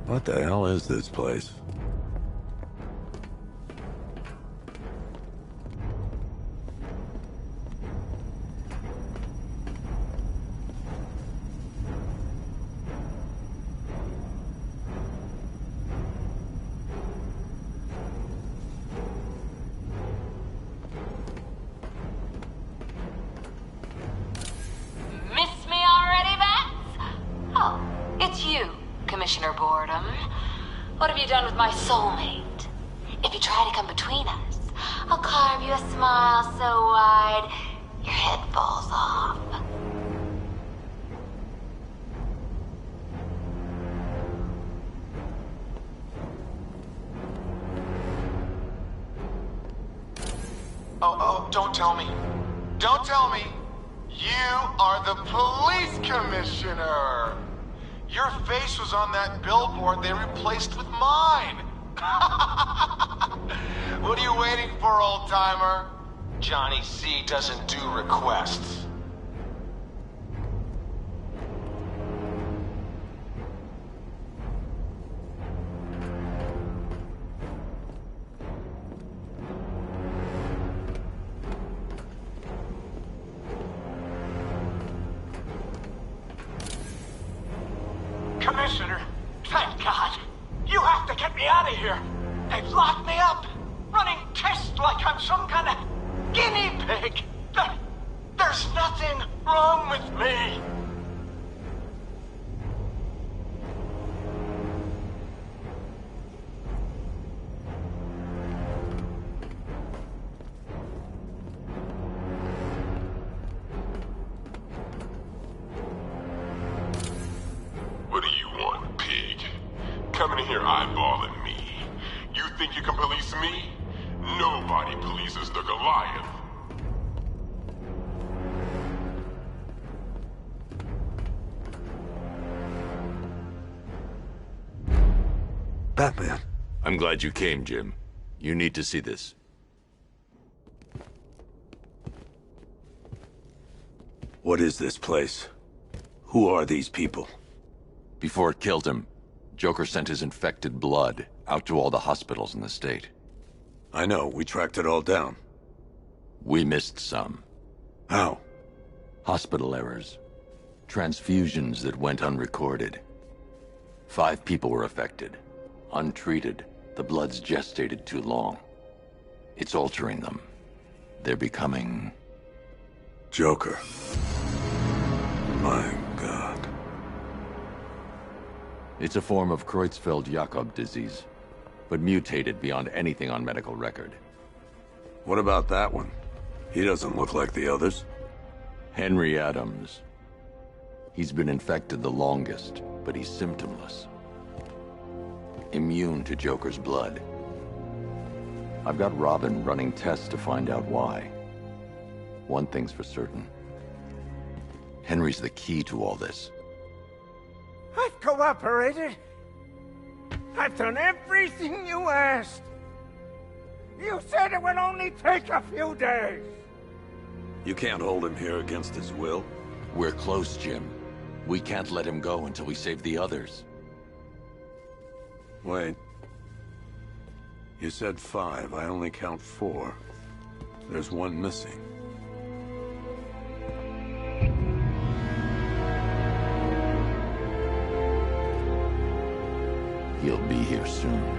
What the hell is this place? Commissioner Boredom. What have you done with my soulmate? If you try to come between us, I'll carve you a smile so wide your head falls off. Oh, don't tell me. Don't tell me. You are the police commissioner. Your face was on that billboard they replaced with mine. What are you waiting for, old-timer? Johnny C doesn't do requests. Commissioner, thank God. You have to get me out of here. They've locked me up, running tests like I'm some kind of guinea pig. There's nothing wrong with me. What do you want, pig? Coming in here eyeballing me. You think you can police me? Nobody polices the Goliath. Batman. I'm glad you came, Jim. You need to see this. What is this place? Who are these people? Before it killed him, Joker sent his infected blood out to all the hospitals in the state. I know, we tracked it all down. We missed some. How? Hospital errors. Transfusions that went unrecorded. 5 people were affected. Untreated, the blood's gestated too long. It's altering them. They're becoming... Joker. My God. It's a form of Creutzfeldt-Jakob disease, but mutated beyond anything on medical record. What about that one? He doesn't look like the others. Henry Adams. He's been infected the longest, but he's symptomless. Immune to Joker's blood. I've got Robin running tests to find out why. One thing's for certain. Henry's the key to all this. I've cooperated. I've done everything you asked. You said it would only take a few days. You can't hold him here against his will. We're close, Jim. We can't let him go until we save the others. Wait. You said 5. I only count 4. There's one missing. He'll be here soon.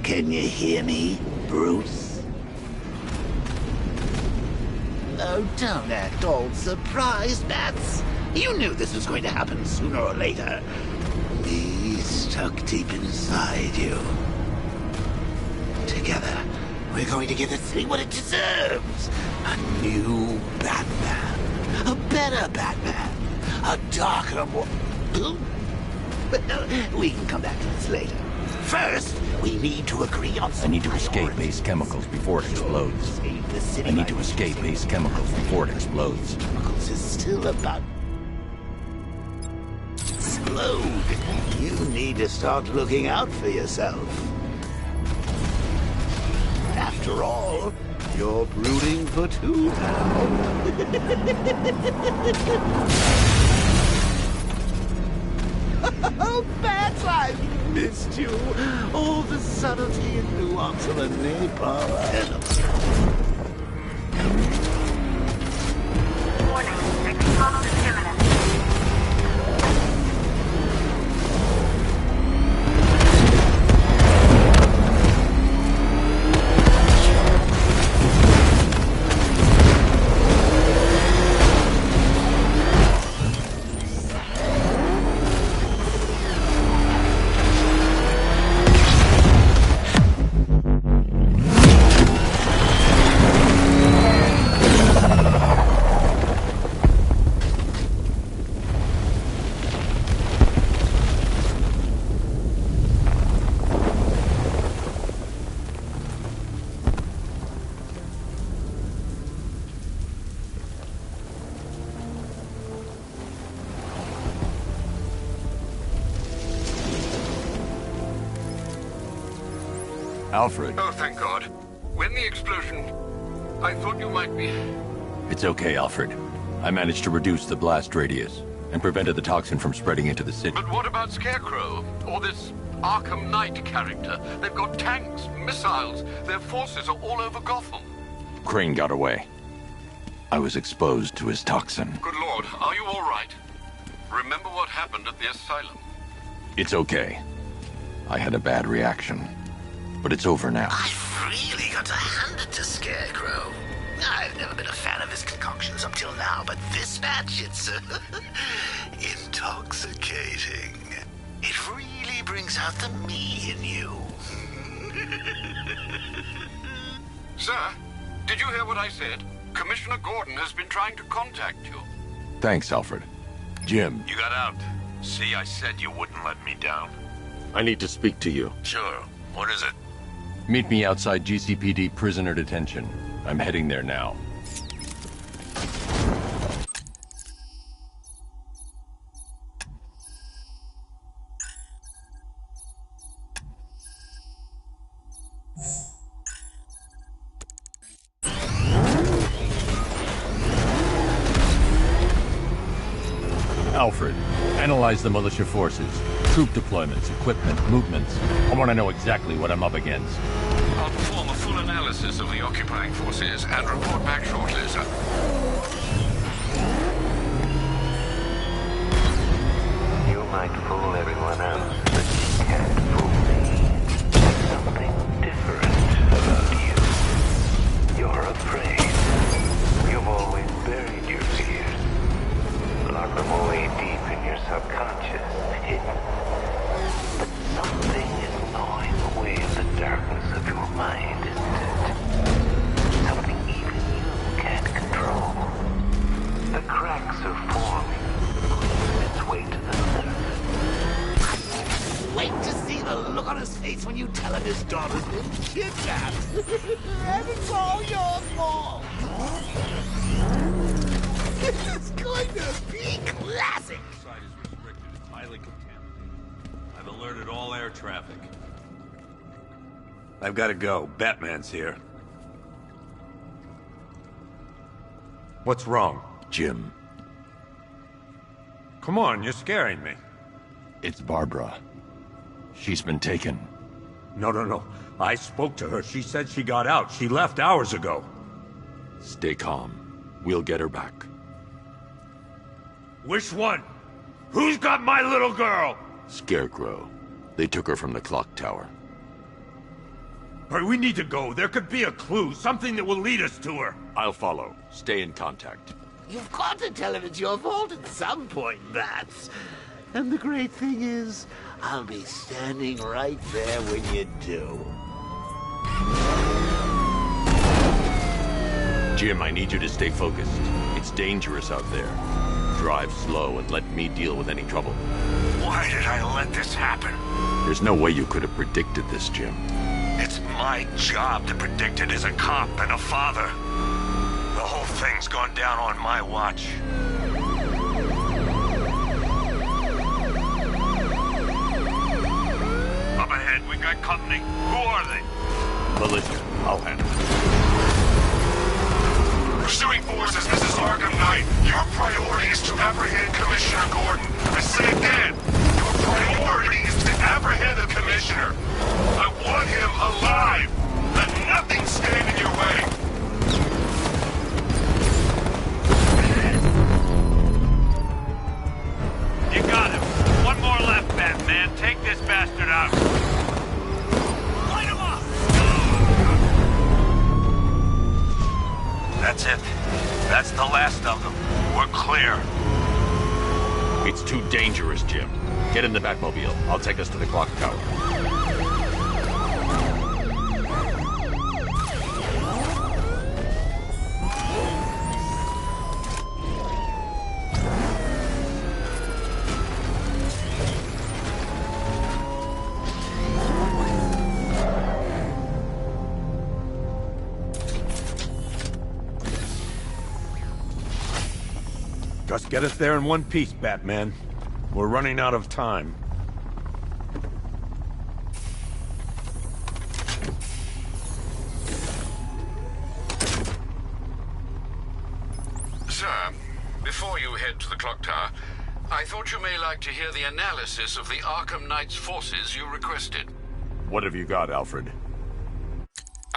Can you hear me, Bruce? Oh, don't act all surprised, Bats. You knew this was going to happen sooner or later. He's stuck deep inside you. Together, we're going to give the city what it deserves. A new Batman. A better Batman. A darker, more... We can come back to this later. First, we need to agree on some I need to escape base chemicals before it explodes. I need to escape base chemicals before it explodes. Chemicals is still about... explode. You need to start looking out for yourself. After all, you're brooding for two now. Oh, Bats, I've missed you. All the subtlety and nuance of a napalm enemy. Warning, explosion imminent. Alfred. Oh, thank God. When the explosion... I thought you might be... It's okay, Alfred. I managed to reduce the blast radius and prevented the toxin from spreading into the city. But what about Scarecrow? Or this Arkham Knight character? They've got tanks, missiles. Their forces are all over Gotham. Crane got away. I was exposed to his toxin. Good Lord, are you all right? Remember what happened at the asylum? It's okay. I had a bad reaction. But it's over now. I've really got to hand it to Scarecrow. I've never been a fan of his concoctions up till now, but this match, it's intoxicating. It really brings out the me in you. Sir, did you hear what I said? Commissioner Gordon has been trying to contact you. Thanks, Alfred. Jim. You got out. See, I said you wouldn't let me down. I need to speak to you. Sure. What is it? Meet me outside GCPD prisoner detention. I'm heading there now. Alfred, analyze the militia forces, troop deployments, equipment, movements. I want to know exactly what I'm up against. I'll perform a full analysis of the occupying forces and report back shortly, sir. You might fool everyone else, but you can't fool me. There's something different about you. You're afraid. You've always buried your fears. Locked them away deep in your subconscious, hidden. But something is gnawing away at the darkness of your mind, isn't it? Something even you can't control. The cracks are forming, pushing its way to the surface. Wait to see the look on his face when you tell him his daughter's been kidnapped. And it's all your fault. This is going to be classic. Site is restricted. It's highly contaminated. I've alerted all air traffic. I've got to go. Batman's here. What's wrong? Jim. Come on, you're scaring me. It's Barbara. She's been taken. No. I spoke to her. She said she got out. She left hours ago. Stay calm. We'll get her back. Which one? Who's got my little girl? Scarecrow. They took her from the clock tower. All right, we need to go. There could be a clue, something that will lead us to her. I'll follow. Stay in contact. You've got to tell him it's your fault at some point, Bats. And the great thing is, I'll be standing right there when you do. Jim, I need you to stay focused. It's dangerous out there. Drive slow and let me deal with any trouble. Why did I let this happen? There's no way you could have predicted this, Jim. It's my job to predict it as a cop and a father. The whole thing's gone down on my watch. ahead. We got company. Who are they? Militia. I'll handle it. Pursuing forces, this is Arkham Knight. Your priority is to apprehend Commissioner Gordon. I say again, your priority is to apprehend the Commissioner. I want him alive. Let nothing stand in your way. You got him. One more left, Batman. Take this bastard out. Light him up! That's it. That's the last of them. We're clear. It's too dangerous, Jim. Get in the Batmobile. I'll take us to the clock tower. Just get us there in one piece, Batman. We're running out of time. Sir, before you head to the clock tower, I thought you may like to hear the analysis of the Arkham Knight's forces you requested. What have you got, Alfred?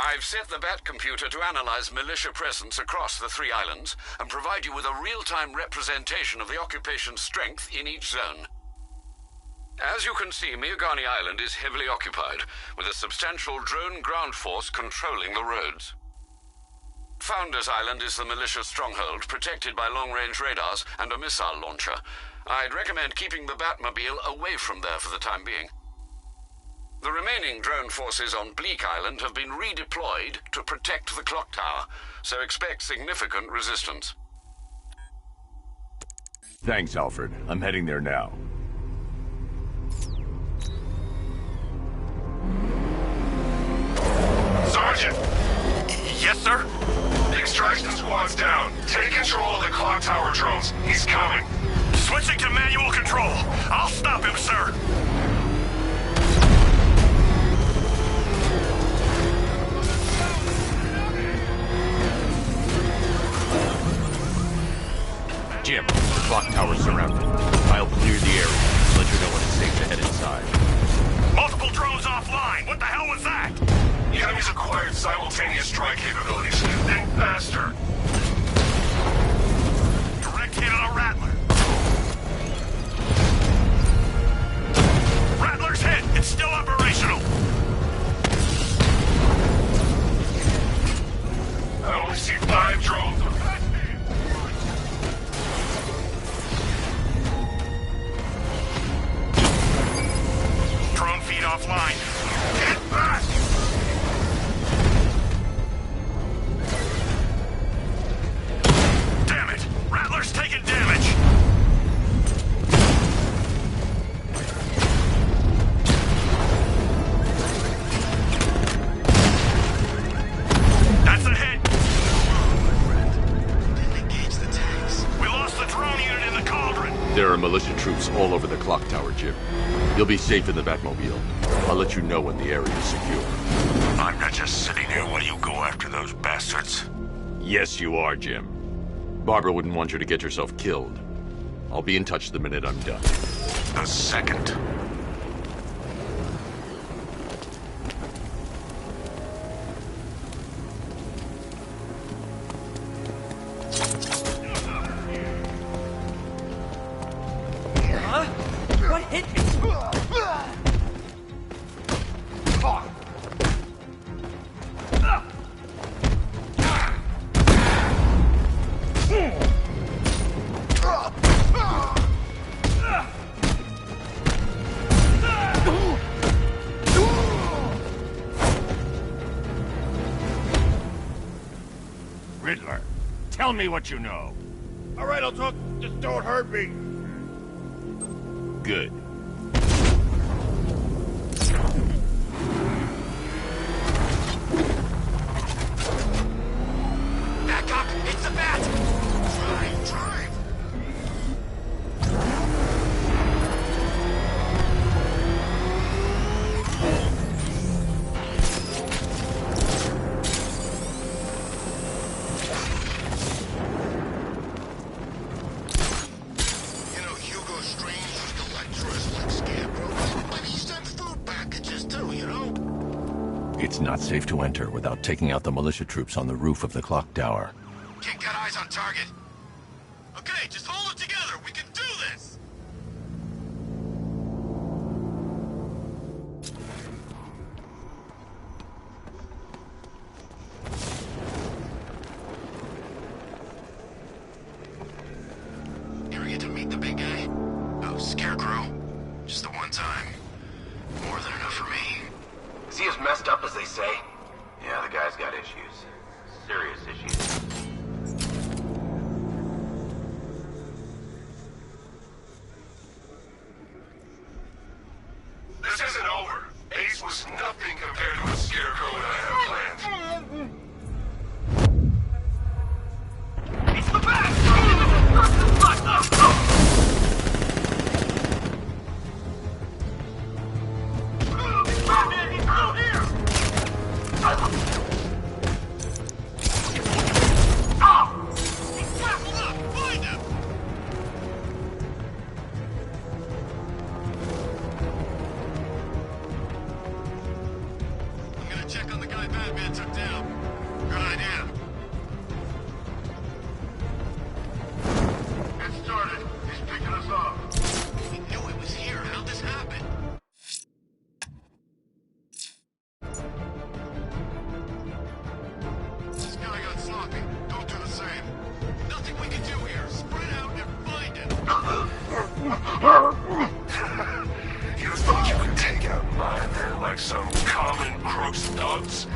I've set the Batcomputer to analyze militia presence across the 3 islands and provide you with a real-time representation of the occupation's strength in each zone. As you can see, Miagani Island is heavily occupied, with a substantial drone ground force controlling the roads. Founders Island is the militia stronghold, protected by long-range radars and a missile launcher. I'd recommend keeping the Batmobile away from there for the time being. The remaining drone forces on Bleak Island have been redeployed to protect the clock tower, so expect significant resistance. Thanks, Alfred. I'm heading there now. Sergeant! Yes, sir? The extraction squad's down. Take control of the clock tower drones. He's coming. Switching to manual control. I'll stop him, sir. Jim, the clock tower's surrounded. I'll clear the area. Let you know when it's safe to head inside. Multiple drones offline. What the hell was that? The enemy's acquired simultaneous strike capabilities. And faster. Direct hit on a Rattler. Rattler's hit. It's still operational. I only see 5 drones. Drone feed offline. Get back! Damn it! Rattler's taking damage! That's a hit! Didn't engage the tanks. We lost the drone unit in the cauldron! There are militia troops all over the clock tower, Jim. You'll be safe in the Batmobile. I'll let you know when the area is secure. I'm not just sitting here while you go after those bastards. Yes, you are, Jim. Barbara wouldn't want you to get yourself killed. I'll be in touch the minute I'm done. The second. Huh? What hit me? Riddler, tell me what you know. All right, I'll talk. Just don't hurt me. Good. Back up! It's the bat! Drive! It's not safe to enter without taking out the militia troops on the roof of the clock tower. Can't got eyes on target. Okay, just hold it together. We can do this! You ever get to meet the big guy? Oh, Scarecrow. Just the one time. More than enough for me. Is he as messed up as they say? Yeah, the guy's got issues. Serious issues. This isn't over. Ace was nothing compared to what Scarecrow and I had planned. It's the back! He's through here! He's grappled up! Find him! I'm gonna check on the guy Batman took down. Good idea. It started. He's picking us off. We knew it was here. How'd this happen? This guy got sloppy. Don't do the same. Nothing we can do here. Spread out and find him. You think you can take out my men like some common crooks thugs?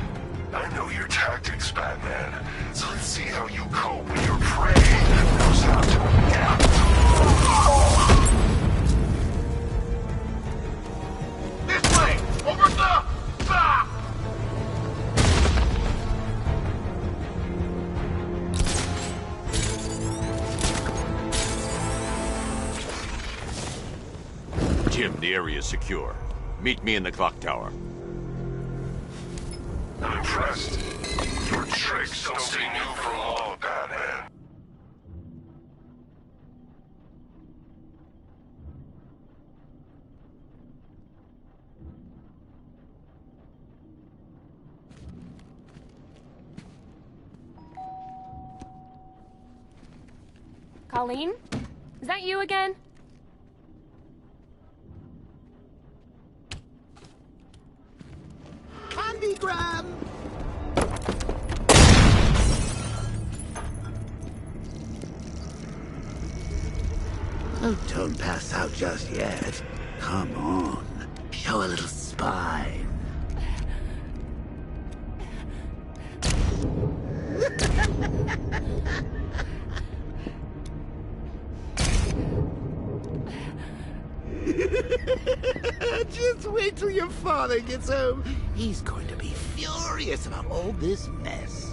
I know your tactics, Batman. So let's see how you cope when your prey knows how to adapt. This way! Over the... back! Jim, the area is secure. Meet me in the clock tower. I'm impressed. Your tricks don't stay new for long, Batman. Colleen? Is that you again? Candygram! Oh, don't pass out just yet. Come on. Show a little spine. Just wait till your father gets home. He's going to be furious about all this mess.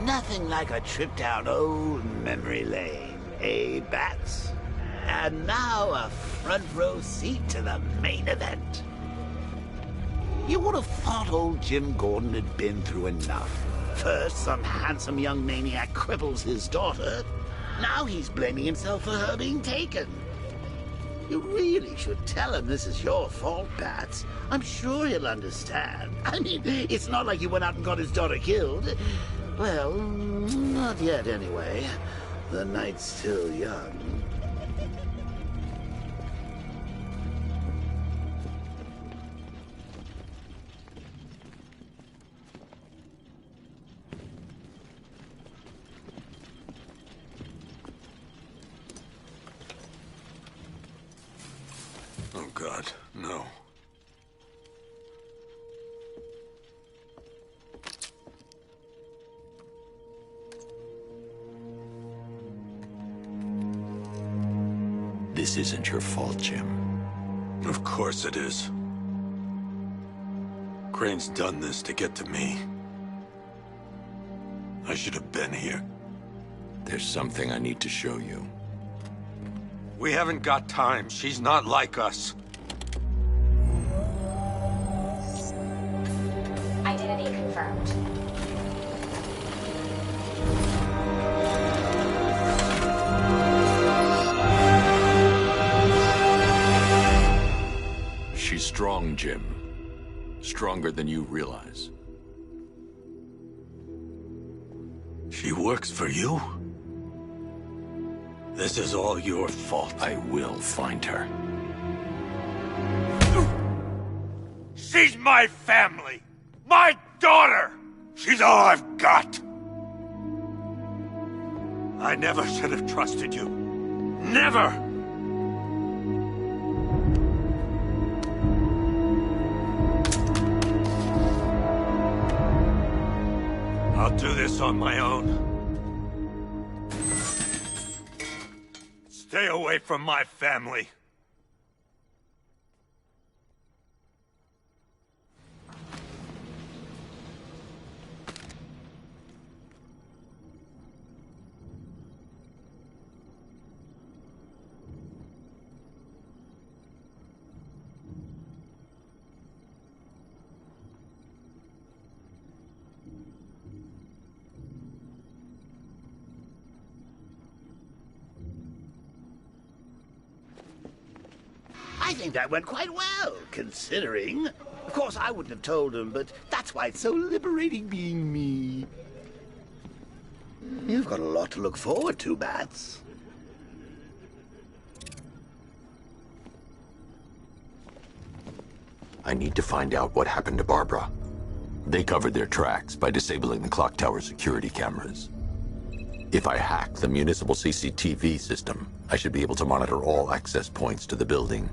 Nothing like a trip down old memory lane, eh, Bats? And now a front row seat to the main event. You would have thought old Jim Gordon had been through enough. First, some handsome young maniac cripples his daughter. Now he's blaming himself for her being taken. You really should tell him this is your fault, Bats. I'm sure he'll understand. I mean, it's not like you went out and got his daughter killed. Well, not yet anyway. The night's still young. God, no. This isn't your fault, Jim. Of course it is. Crane's done this to get to me. I should have been here. There's something I need to show you. We haven't got time. She's not like us. Identity confirmed. She's strong, Jim. Stronger than you realize. She works for you? This is all your fault. I will find her. She's my family! My daughter! She's all I've got! I never should have trusted you. Never! I'll do this on my own. Stay away from my family. I think that went quite well, considering. Of course, I wouldn't have told him, but that's why it's so liberating being me. You've got a lot to look forward to, Bats. I need to find out what happened to Barbara. They covered their tracks by disabling the clock tower security cameras. If I hack the municipal CCTV system, I should be able to monitor all access points to the building.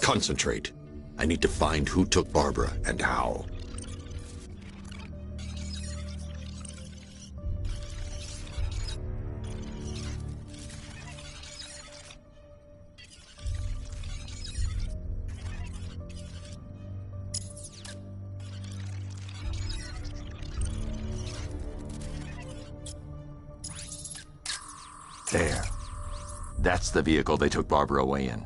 Concentrate. I need to find who took Barbara and how. There. That's the vehicle they took Barbara away in.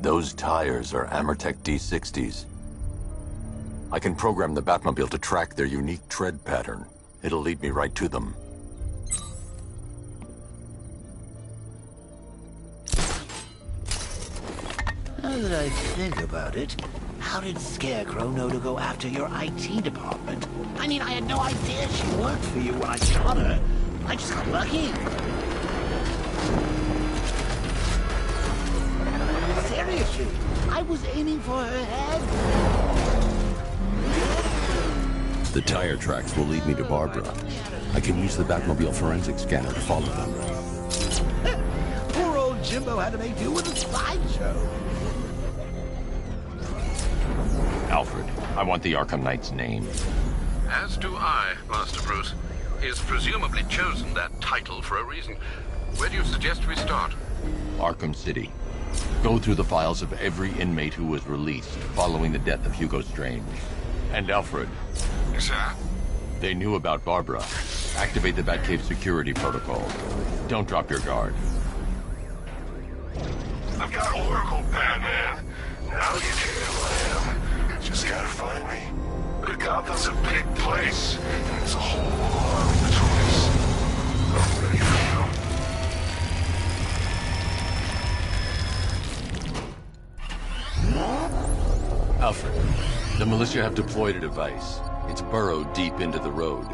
Those tires are Amertech D60s. I can program the Batmobile to track their unique tread pattern. It'll lead me right to them. Now that I think about it, how did Scarecrow know to go after your IT department? I mean, I had no idea she worked for you when I shot her. I just got lucky. Seriously, I was aiming for her head. The tire tracks will lead me to Barbara. I can use the Batmobile forensic scanner to follow them. Poor old Jimbo had to make do with a slideshow. Alfred, I want the Arkham Knight's name. As do I, Master Bruce. He's presumably chosen that title for a reason. Where do you suggest we start? Arkham City. Go through the files of every inmate who was released following the death of Hugo Strange. And Alfred. Sir? They knew about Barbara. Activate the Batcave security protocol. Don't drop your guard. I've got Oracle, Batman. Now you can who I am. Just gotta find me. Gotham's a big place, and there's a whole lot of choice. I'm ready for you. Alfred, the militia have deployed a device. It's burrowed deep into the road.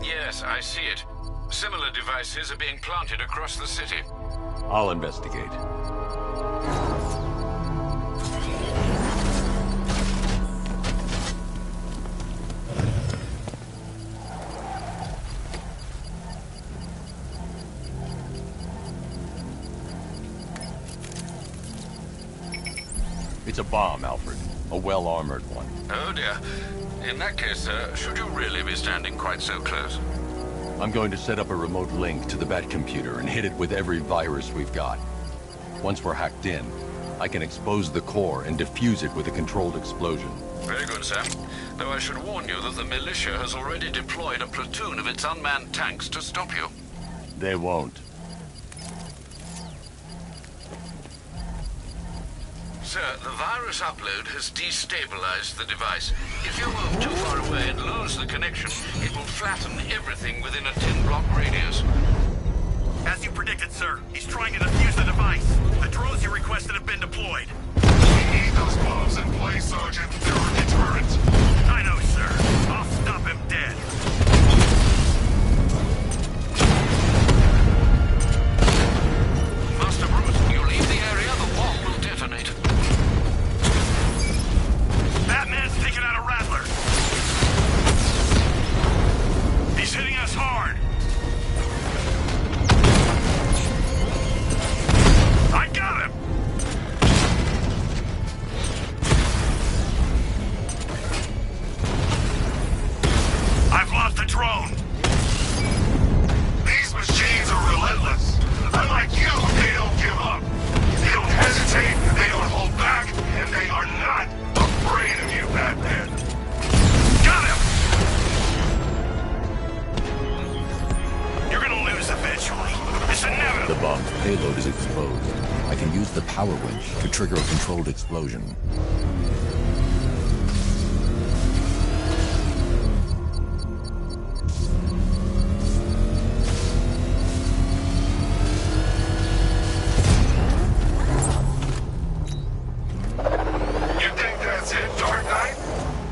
Yes, I see it. Similar devices are being planted across the city. I'll investigate. It's a bomb, Alfred. A well-armored one. Oh dear. In that case, should you really be standing quite so close? I'm going to set up a remote link to the Bat computer and hit it with every virus we've got. Once we're hacked in, I can expose the core and defuse it with a controlled explosion. Very good, sir. Though I should warn you that the militia has already deployed a platoon of its unmanned tanks to stop you. They won't. Sir, the virus upload has destabilized the device. If you move too far away and lose the connection, it will flatten everything within a 10-block radius. As you predicted, sir, he's trying to defuse the device. The drones you requested have been deployed. We need those bombs in place, Sergeant. They're a deterrent. I know, sir. I'll stop him dead. Master Bruce, you leave the area, the bomb will detonate. Batman's taking out a Rattler. He's hitting us hard. I got him! I've lost the drone. These machines are relentless. Unlike you, they don't give up. They don't hesitate, they don't hold back, and they are not afraid of you, Batman. Got him! You're gonna lose eventually. It's inevitable. The bomb's payload is exposed. I can use the power winch to trigger a controlled explosion. You think that's it, Dark Knight?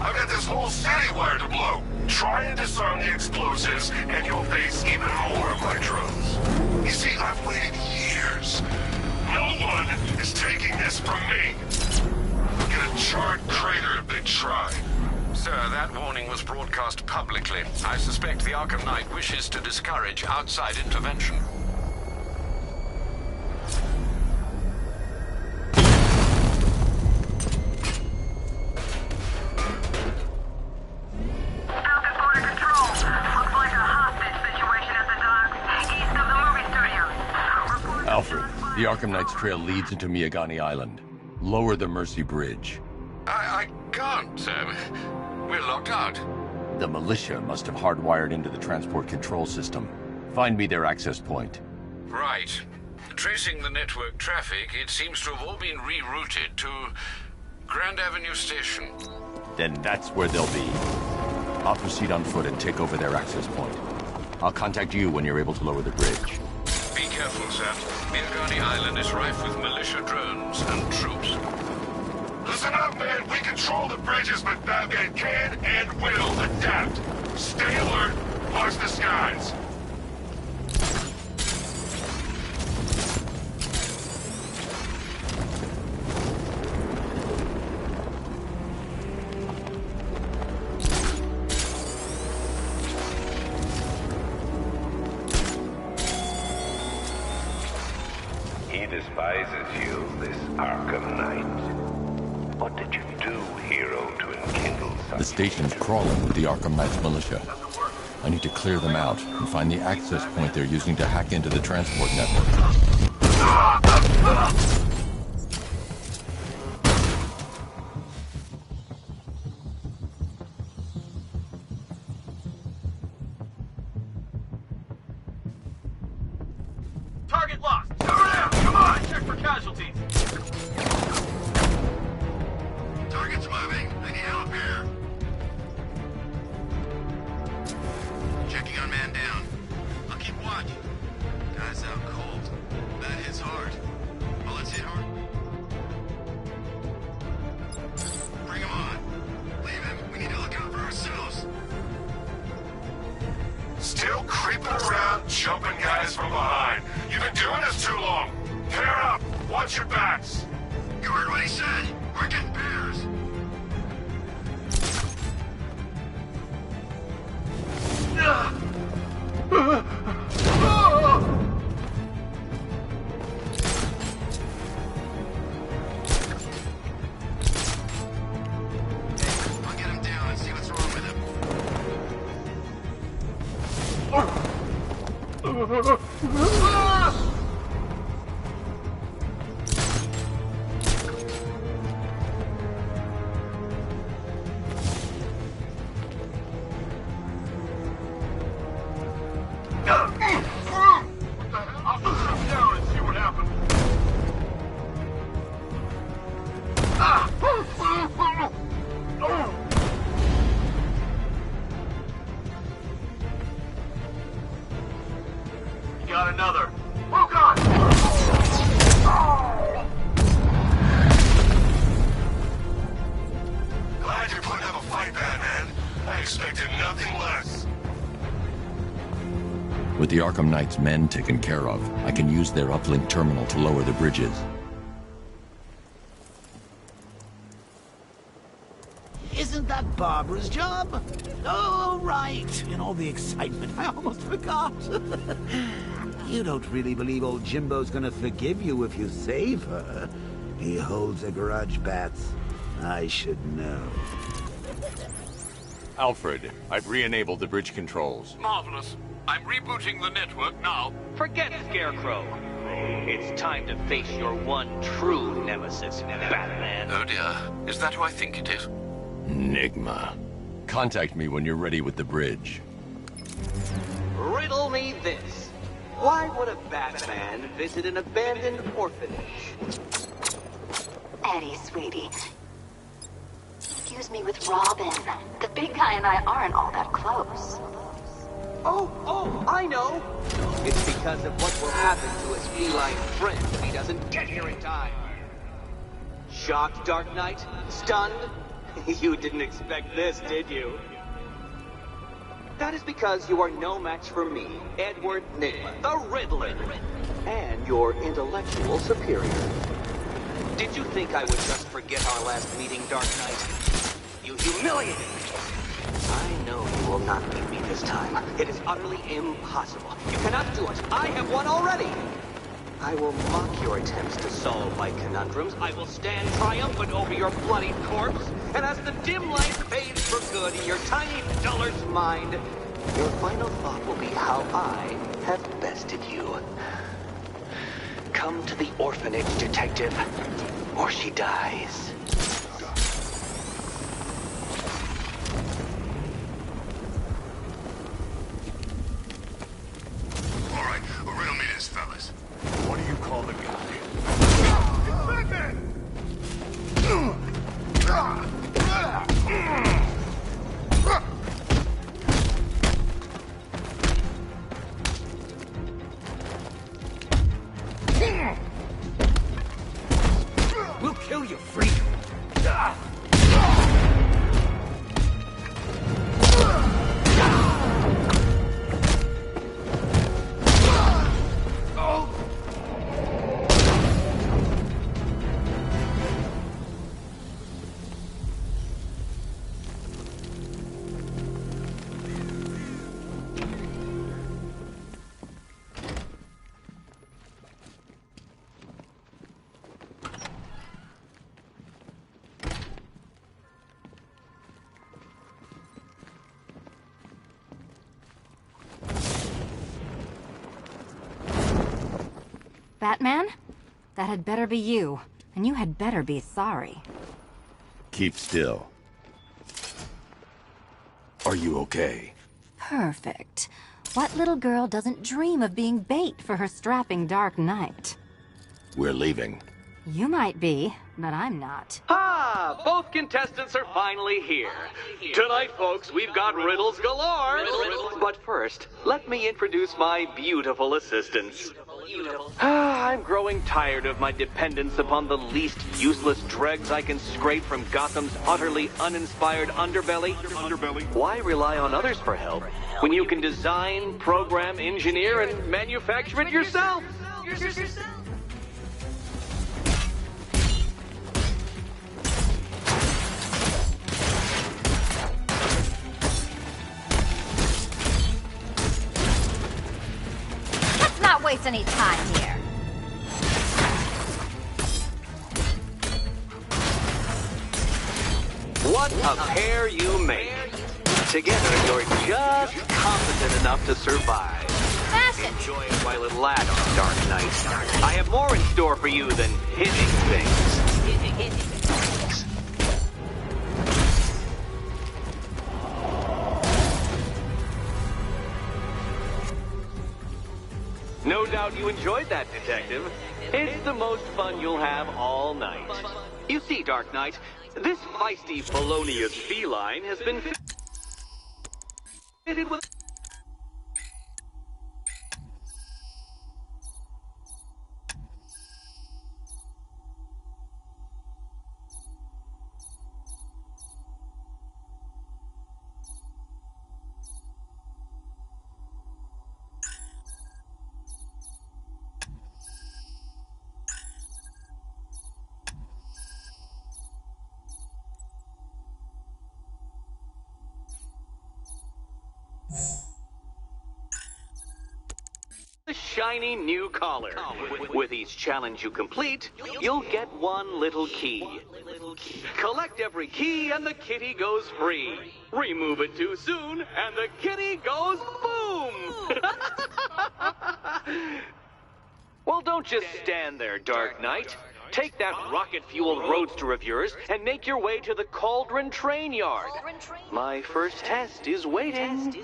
I've got this whole city wired to blow. Try and disarm the explosives, and you'll face even more of my drones. You see, I've waited years. No one is taking this from me. Get a charred crater if they try. Sir, that warning was broadcast publicly. I suspect the Arkham Knight wishes to discourage outside intervention. Alfred, the Arkham Knight's trail leads into Miagani Island. Lower the Mercy Bridge. I can't, sir. We're locked out. The militia must have hardwired into the transport control system. Find me their access point. Right. Tracing the network traffic, it seems to have all been rerouted to Grand Avenue Station. Then that's where they'll be. I'll proceed on foot and take over their access point. I'll contact you when you're able to lower the bridge. Be careful, sir. Miagani Island is rife with militia drones and troops. Listen up, man. We control the bridges, but Batman can and will adapt. Stay alert. Watch the skies. He despises you, this Arkham Knight. What did you do, hero, to enkindle something? The station's crawling with the Arkham Knight's militia. I need to clear them out and find the access point they're using to hack into the transport network. Target locked. Cover them! Come on! Check for casualties. Target's moving. I need help here. jumping guys from behind. You've been doing this too long. Pair up. Watch your backs. You heard what he said. We're getting pairs. I'll get him down and see what's wrong with him. Got another. Oh, God! Glad you're putting up a fight, Batman. I expected nothing less. With the Arkham Knight's men taken care of, I can use their uplink terminal to lower the bridges. Isn't that Barbara's job? Oh, right. In all the excitement, I almost forgot. You don't really believe old Jimbo's gonna forgive you if you save her. He holds a grudge, Bats. I should know. Alfred, I've re-enabled the bridge controls. Marvelous. I'm rebooting the network now. Forget Scarecrow. It's time to face your one true nemesis, Batman. Oh dear. Is that who I think it is? Nigma. Contact me when you're ready with the bridge. Riddle me this. Why would a Batman visit an abandoned orphanage? Eddie, sweetie. Excuse me with Robin. The big guy and I aren't all that close. Oh, I know. It's because of what will happen to his feline friend if he doesn't get here in time. Shocked, Dark Knight? Stunned? You didn't expect this, did you? That is because you are no match for me, Edward Nigma, the Riddler, and your intellectual superior. Did you think I would just forget our last meeting, Dark Knight? You humiliated me. I know you will not beat me this time. It is utterly impossible. You cannot do it. I have won already. I will mock your attempts to solve my conundrums. I will stand triumphant over your bloody corpse. And as the dim light fades for good in your tiny dullard's mind, your final thought will be how I have bested you. Come to the orphanage, detective, or she dies. All right, riddle me this, fellas. What do you call the guy? We'll kill you, freak! Batman? That had better be you. And you had better be sorry. Keep still. Are you okay? Perfect. What little girl doesn't dream of being bait for her strapping Dark Knight? We're leaving. You might be, but I'm not. Ah, both contestants are finally here. Tonight, folks, we've got riddles galore. But first, let me introduce my beautiful assistants. I'm growing tired of my dependence upon the least useless dregs I can scrape from Gotham's utterly uninspired underbelly. Why rely on others for help when you can design, program, engineer, and manufacture it yourself? Let's not waste any time here. What a pair you make. Together, you're just competent enough to survive. Enjoy it while it lasts, Dark Knight. I have more in store for you than hitting things. No doubt you enjoyed that, Detective. It's the most fun you'll have all night. You see, Dark Knight, this feisty felonious feline has been fitted with... shiny new collar. With each challenge you complete, you'll get one little key. Collect every key and the kitty goes free. Remove it too soon and the kitty goes boom! Well, don't just stand there, Dark Knight. Take that rocket-fueled roadster of yours and make your way to the Cauldron Train Yard. My first test is waiting.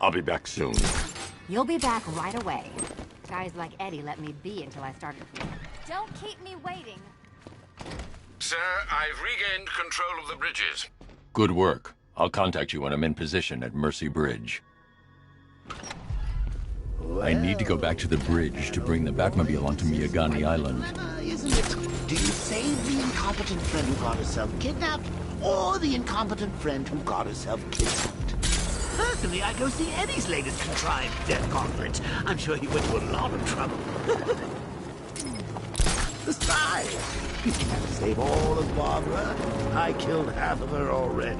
I'll be back soon. You'll be back right away. Guys like Eddie let me be until I started. Don't keep me waiting. Sir, I've regained control of the bridges. Good work. I'll contact you when I'm in position at Mercy Bridge. I need to go back to the bridge to bring the Batmobile onto Miyagani Island. Isn't it? Do you save the incompetent friend who got herself kidnapped, or the incompetent friend who got herself kidnapped? Personally, I go see Eddie's latest contrived death conference. I'm sure he went to a lot of trouble. Besides, you can't save all of Barbara. I killed half of her already.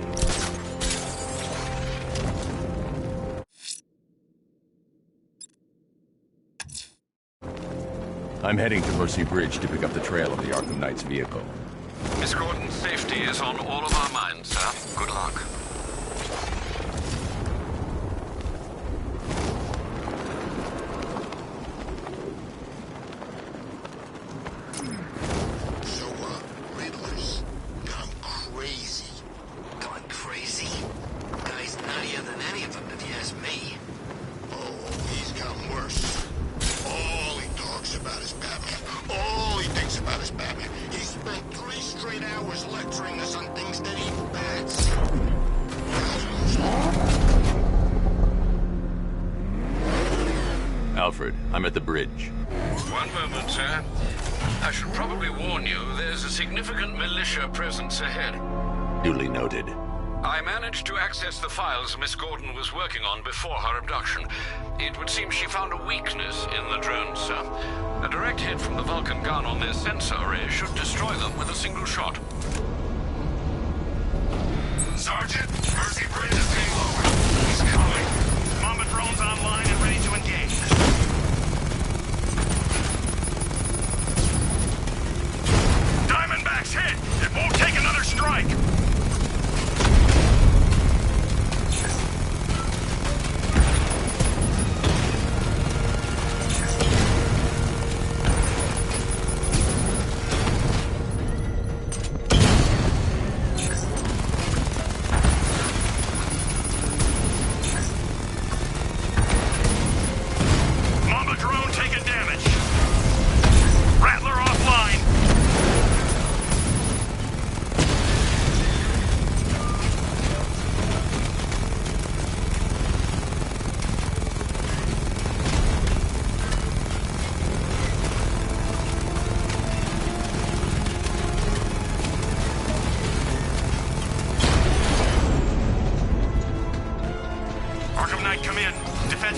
I'm heading to Mercy Bridge to pick up the trail of the Arkham Knight's vehicle. Miss Gordon's safety is on all of our minds, sir. Good luck. Riddler's gone crazy. Gone crazy? Guy's nuttier than any of them, if you ask me. Oh, he's gotten worse. All he talks about is Batman. All he thinks about is Batman. He spent 3 straight hours lecturing us on things that eat bats. Alfred, I'm at the bridge. One moment, sir. I should probably warn you, there's a significant militia presence ahead. Duly noted. I managed to access the files Miss Gordon was working on before her abduction. It would seem she found a weakness in the drones, sir. A direct hit from the Vulcan gun on their sensor array should destroy them with a single shot. Sergeant, Mercy Bridge is being lowered. He's coming. Mamba drones online and ready to engage. Diamondback's hit! It won't take another strike!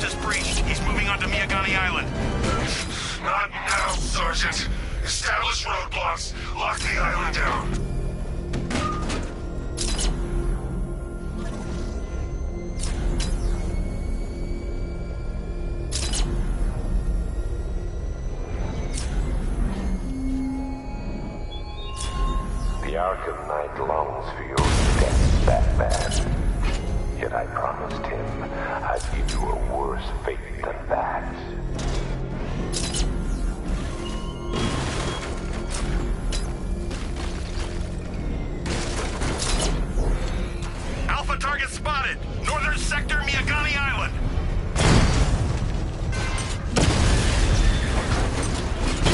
is breached. He's moving onto Miyagani Island. Not now, Sergeant. Establish roadblocks. Lock the island down. The Arkham Knight longs for your death, Batman. Yet I promised him I'd give you a worse fate than that. Alpha target spotted! Northern sector, Miyagani Island!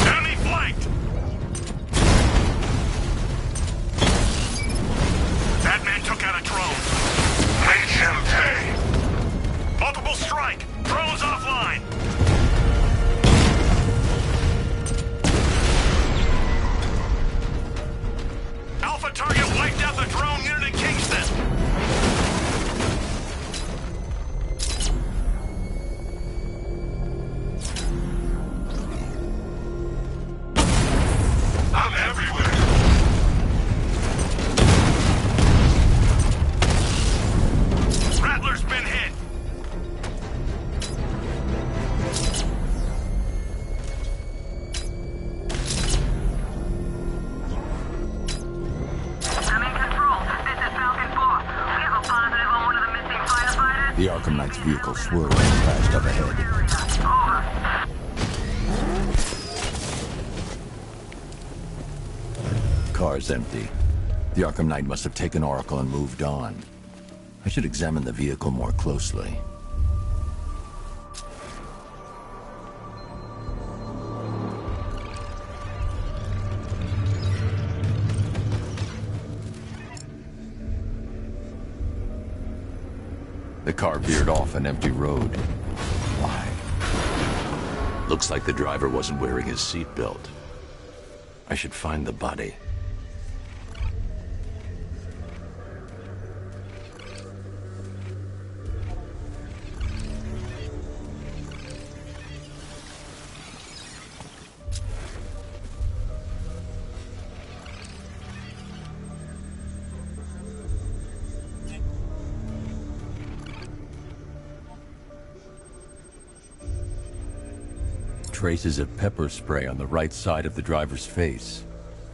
Enemy flanked! Batman took out a drone. Make him pay! Multiple strike! Drone's offline! Alpha target wiped out the drone unit in Kingston! I'm everywhere! Rattler's been hit! The Arkham Knight's vehicle swerved and crashed up ahead. Car's empty. The Arkham Knight must have taken Oracle and moved on. I should examine the vehicle more closely. The car veered off an empty road. Why? Looks like the driver wasn't wearing his seatbelt. I should find the body. Traces of pepper spray on the right side of the driver's face.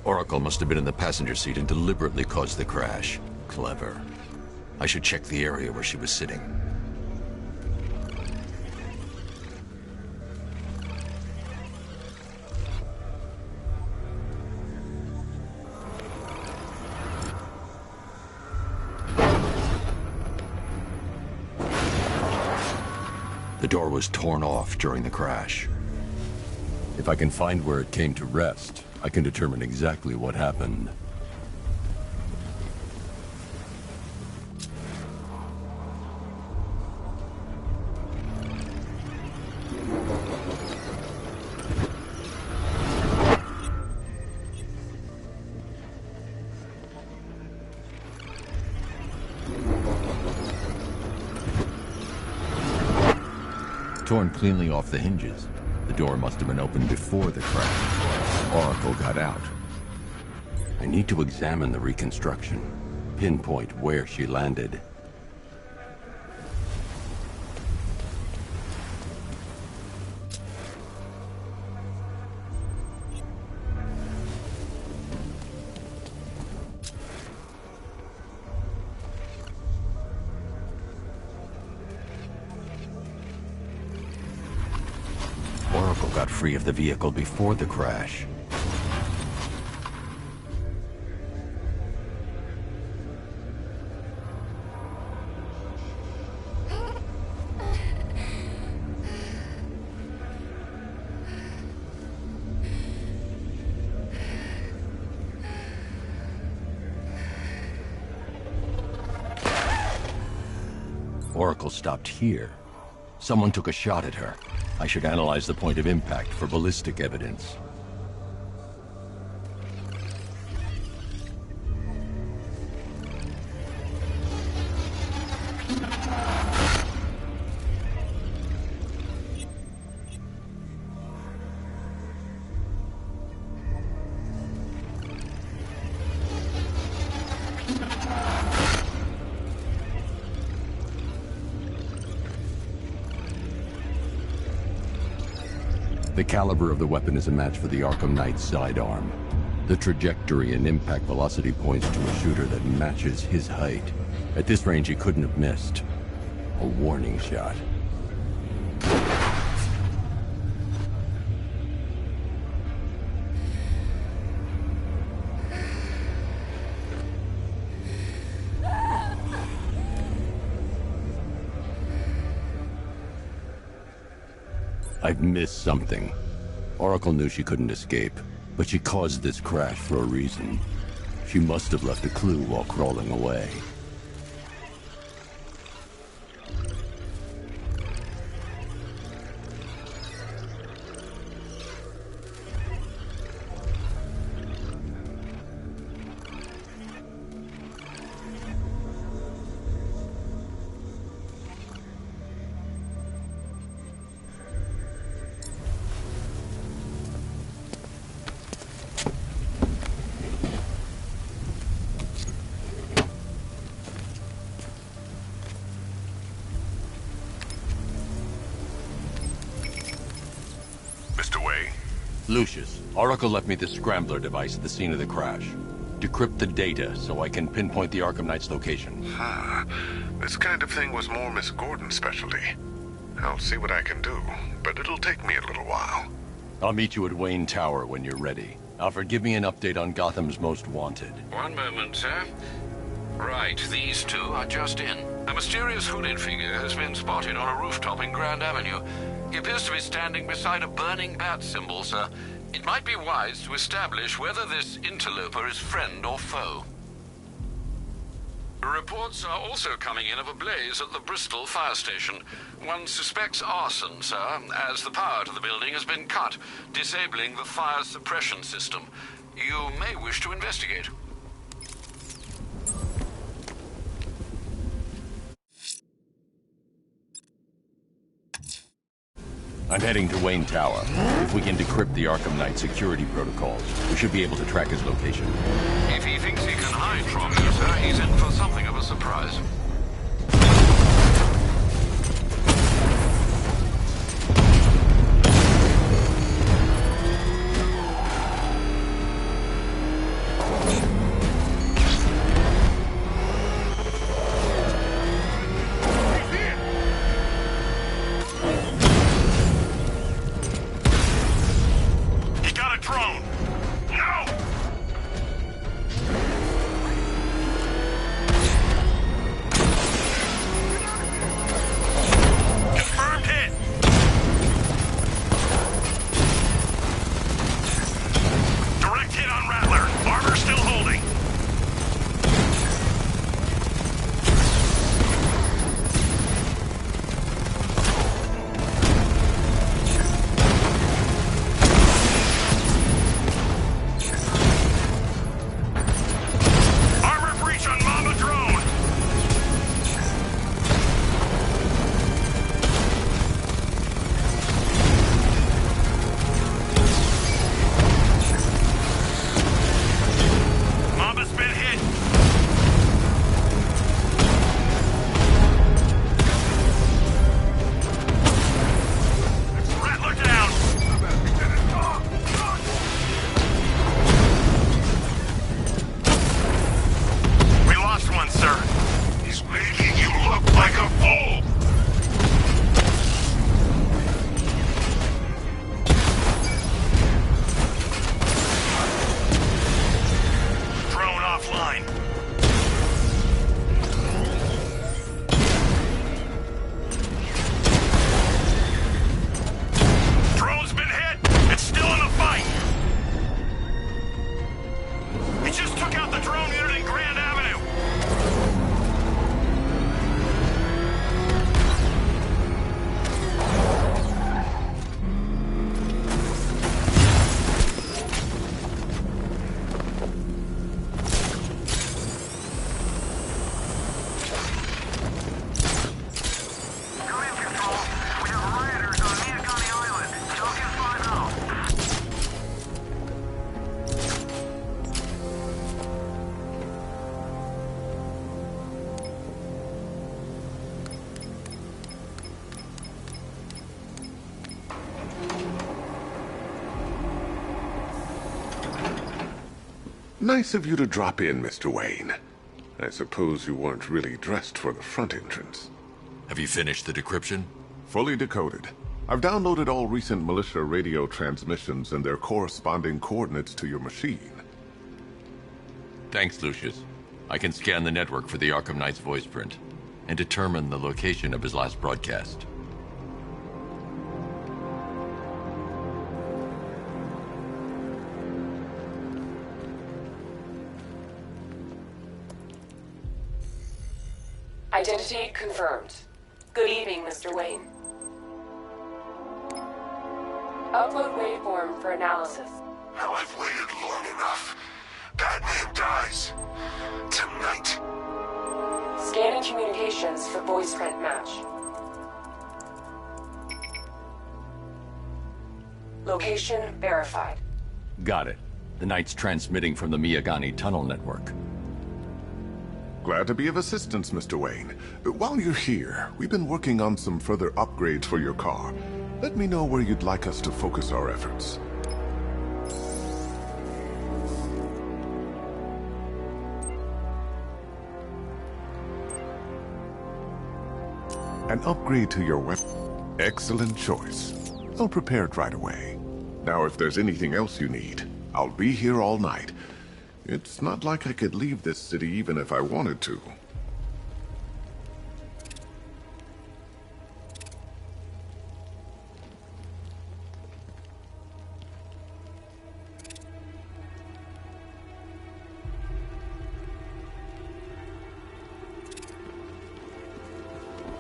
Oracle must have been in the passenger seat and deliberately caused the crash. Clever. I should check the area where she was sitting. The door was torn off during the crash. If I can find where it came to rest, I can determine exactly what happened. Torn cleanly off the hinges. The door must have been opened before the crash. Oracle got out. I need to examine the reconstruction, pinpoint where she landed. Oracle got free of the vehicle before the crash. Oracle stopped here. Someone took a shot at her. I should analyze the point of impact for ballistic evidence. The caliber of the weapon is a match for the Arkham Knight's sidearm. The trajectory and impact velocity points to a shooter that matches his height. At this range, he couldn't have missed. A warning shot. I've missed something. Oracle knew she couldn't escape, but she caused this crash for a reason. She must have left a clue while crawling away. Lucius, Oracle left me the scrambler device at the scene of the crash. Decrypt the data so I can pinpoint the Arkham Knight's location. This kind of thing was more Miss Gordon's specialty. I'll see what I can do, but it'll take me a little while. I'll meet you at Wayne Tower when you're ready. Alfred, give me an update on Gotham's Most Wanted. One moment, sir. Right, these two are just in. A mysterious hooded figure has been spotted on a rooftop in Grand Avenue. He appears to be standing beside a burning bat symbol, sir. It might be wise to establish whether this interloper is friend or foe. Reports are also coming in of a blaze at the Bristol fire station. One suspects arson, sir, as the power to the building has been cut, disabling the fire suppression system. You may wish to investigate. I'm heading to Wayne Tower. If we can decrypt the Arkham Knight security protocols, we should be able to track his location. If he thinks he can hide from you, sir, he's in for something of a surprise. Nice of you to drop in, Mr. Wayne. I suppose you weren't really dressed for the front entrance. Have you finished the decryption? Fully decoded. I've downloaded all recent militia radio transmissions and their corresponding coordinates to your machine. Thanks, Lucius. I can scan the network for the Arkham Knight's voice print and determine the location of his last broadcast. Identity confirmed. Good evening, Mr. Wayne. Upload waveform for analysis. Now I've waited long enough. Batman dies. Tonight. Scanning communications for voice print match. Location verified. Got it. The Knight's transmitting from the Miyagani tunnel network. Glad to be of assistance, Mr. Wayne. While you're here, we've been working on some further upgrades for your car. Let me know where you'd like us to focus our efforts. An upgrade to your weapon. Excellent choice. I'll prepare it right away. Now, if there's anything else you need, I'll be here all night. It's not like I could leave this city even if I wanted to.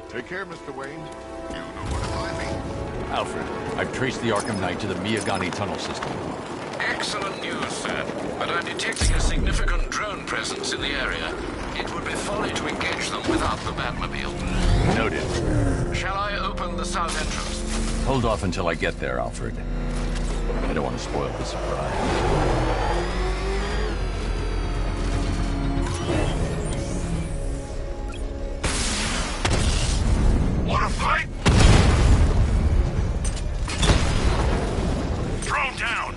Take care, Mr. Wayne. You know where to find me. Alfred, I've traced the Arkham Knight to the Miyagani tunnel system. Excellent news, sir. But I'm detecting a significant drone presence in the area. It would be folly to engage them without the Batmobile. Noted. Shall I open the south entrance? Hold off until I get there, Alfred. I don't want to spoil the surprise. Wanna fight? Drone down!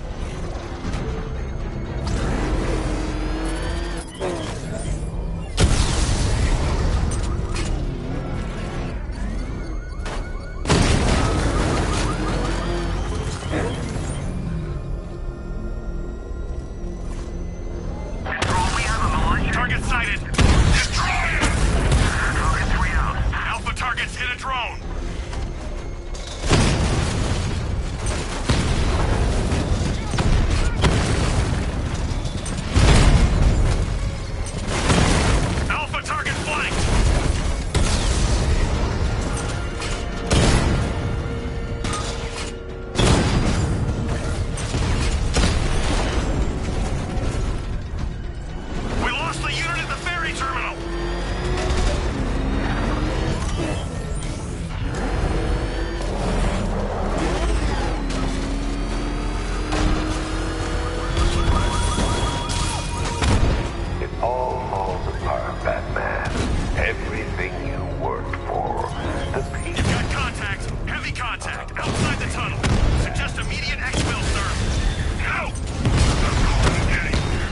Target sighted! Destroy it! Target 3 out. Alpha targets hit a drone! Alpha target flanked! We lost the unit at the ferry terminal! It all falls apart, Batman. Everything you worked for. The people. You've got contact. Heavy contact. Outside the tunnel. Suggest immediate exfil, sir. No! I'm going anywhere.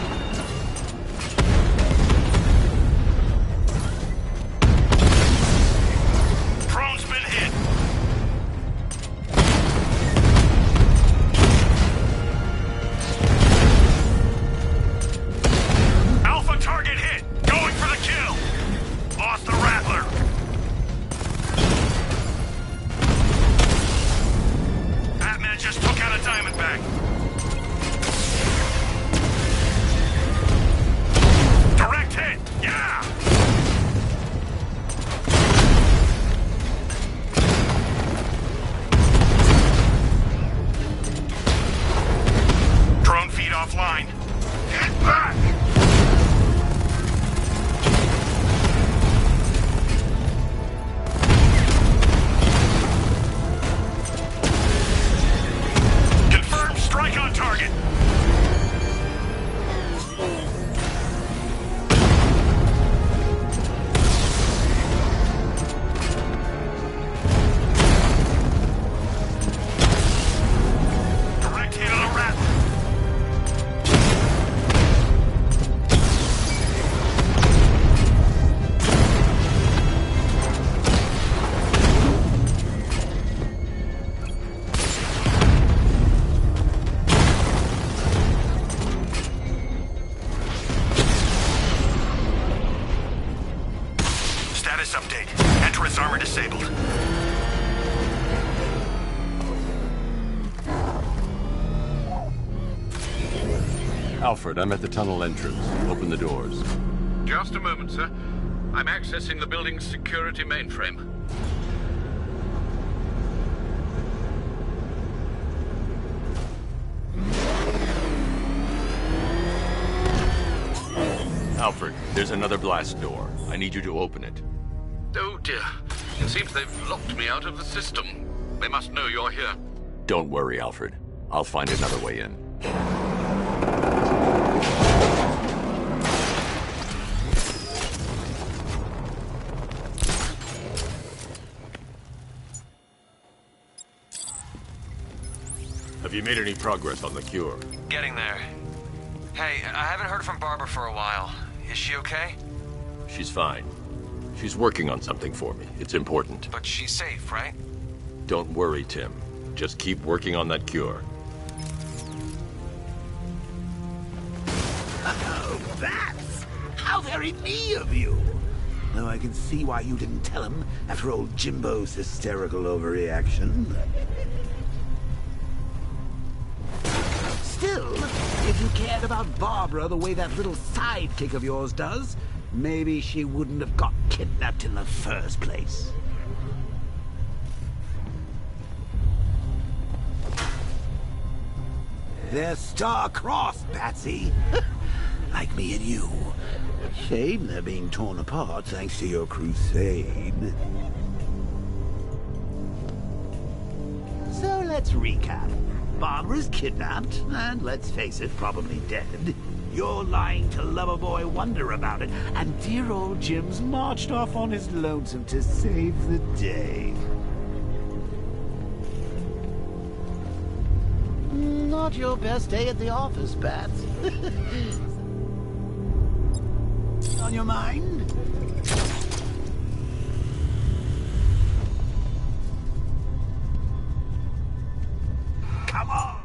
Drone's been hit. Alpha target hit. Going for the kill. Lost the Rattler. Batman just took out a Alfred, I'm at the tunnel entrance. Open the doors. Just a moment, sir. I'm accessing the building's security mainframe. Alfred, there's another blast door. I need you to open it. Oh dear. It seems they've locked me out of the system. They must know you're here. Don't worry, Alfred. I'll find another way in. Have you made any progress on the cure? Getting there. Hey, I haven't heard from Barbara for a while. Is she okay? She's fine. She's working on something for me. It's important. But she's safe, right? Don't worry, Tim. Just keep working on that cure. Oh, that's... How very me of you! Though I can see why you didn't tell him after old Jimbo's hysterical overreaction. Still, if you cared about Barbara the way that little sidekick of yours does, maybe she wouldn't have got kidnapped in the first place. They're star-crossed, Patsy. Like me and you. Shame they're being torn apart thanks to your crusade. So let's recap. Barbara's kidnapped, and let's face it, probably dead. You're lying to Loverboy Wonder about it, and dear old Jim's marched off on his lonesome to save the day. Not your best day at the office, Bats. On your mind? Come on!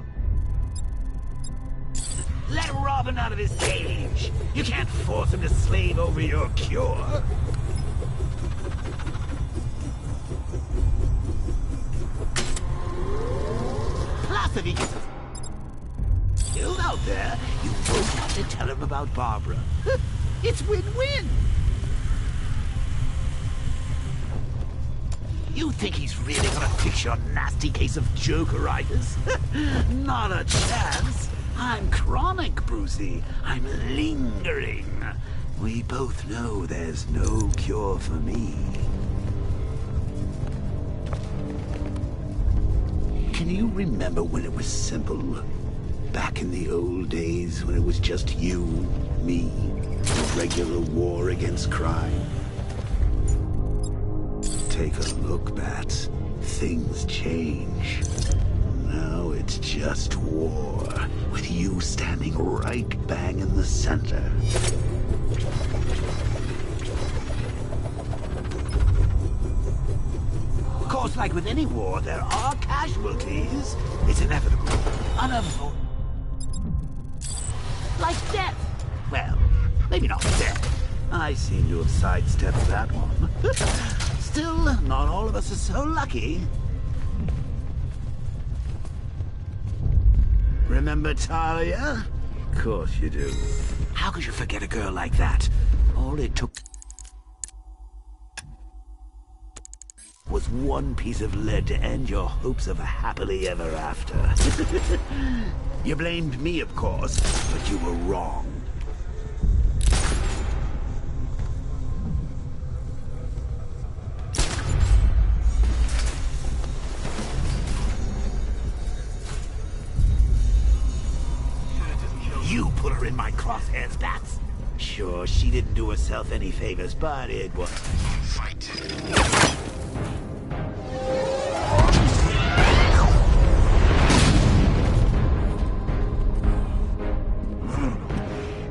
Let Robin out of his cage! You can't force him to slave over your cure! Plus, if he gets killed out there, you won't have to tell him about Barbara. It's win-win! You think he's really gonna fix your nasty case of Jokeritis? Not a chance! I'm chronic, Brucey. I'm lingering. We both know there's no cure for me. Can you remember when it was simple? Back in the old days when it was just you, me, a regular war against crime? Take a look, Bats. Things change. Now it's just war, with you standing right bang in the center. Of course, like with any war, there are casualties. It's inevitable, unavoidable. Like death. Well, maybe not death. I seem to have sidestepped that one. Still, not all of us are so lucky. Remember Talia? Of course you do. How could you forget a girl like that? All it took was one piece of lead to end your hopes of a happily ever after. You blamed me, of course, but you were wrong. You put her in my crosshairs, Bats. Sure, she didn't do herself any favors, but it was... Fight.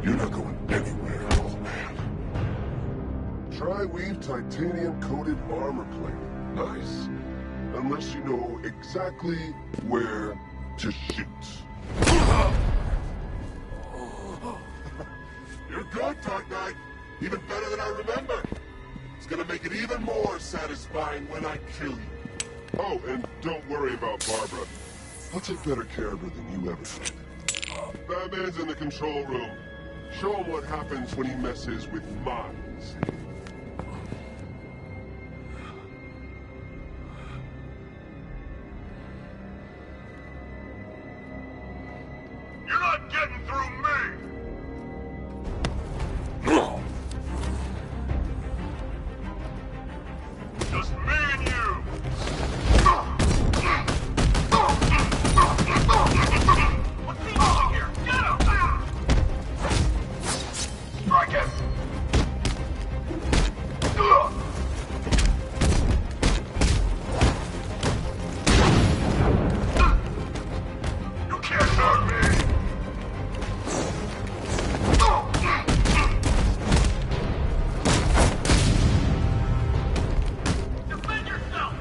You're not going anywhere, old man. Tri-weave titanium-coated armor plate. Nice. Unless you know exactly where to shoot. You're good, Dark Knight. Even better than I remember. It's gonna make it even more satisfying when I kill you. Oh, and don't worry about Barbara. I'll take better care of her than you ever did. Batman's in the control room. Show him what happens when he messes with minds. You're not getting through me! Just me and you! What's he doing here? Get him! Strike him! You can't hurt me! Defend yourself!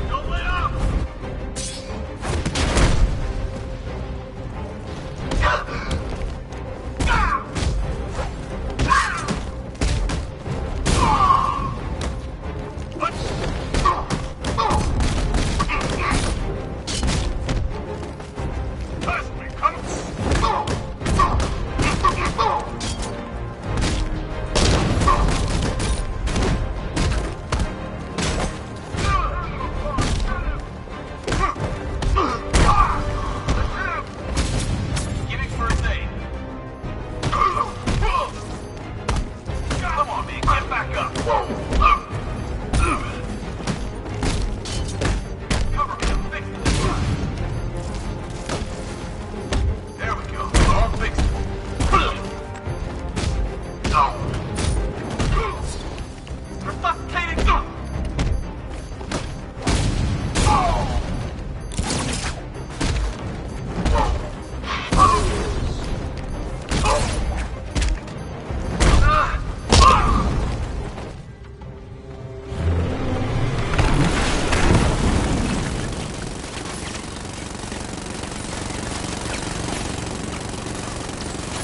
Don't let up! Isley, come! Give him first aid. Come on, man, get back up. Cover me, I'm fixing this. There we go. Arm fixed. You're suffocating.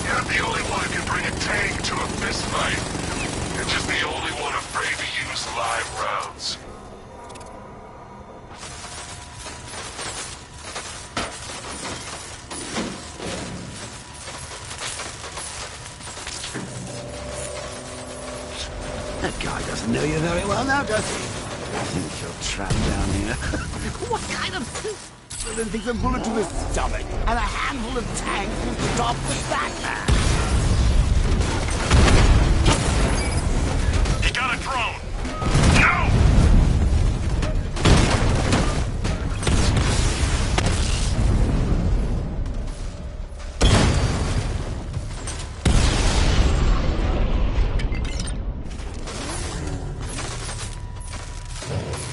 You're the only one who can bring a tank to a fist fight. You're just the only one afraid to use live rounds. That guy doesn't know you very well now, does he? I think you're trapped down here. What kind of villain thinks a bullet to the stomach and a handful of tanks will stop the Batman? He got a drone! No!